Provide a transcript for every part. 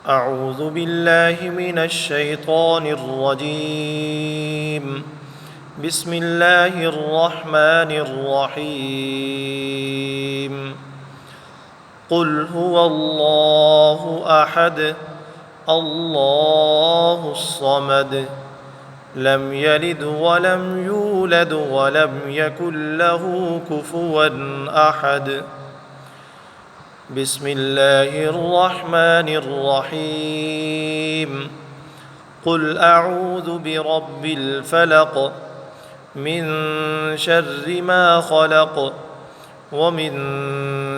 أعوذ بالله من الشيطان الرجيم. بسم الله الرحمن الرحيم. قل هو الله أحد الله الصمد لم يلد ولم يولد ولم يكن له كفوا أحد. بسم الله الرحمن الرحيم. قل أعوذ برب الفلق من شر ما خلق ومن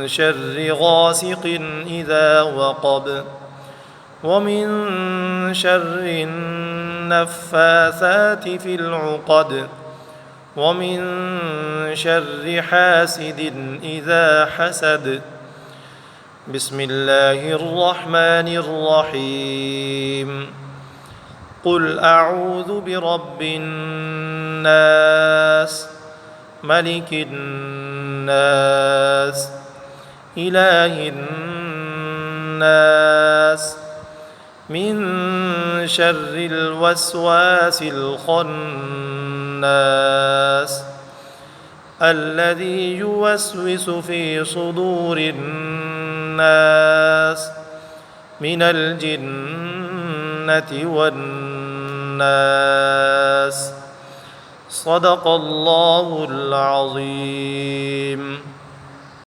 شر غاسق إذا وقب ومن شر النفاثات في العقد ومن شر حاسد إذا حسد. بسم الله الرحمن الرحيم. قل أعوذ برب الناس ملك الناس إله الناس من شر الوسواس الخناس الذي يوسوس في صدور الناس من الجنة والناس. صدق الله العظيم.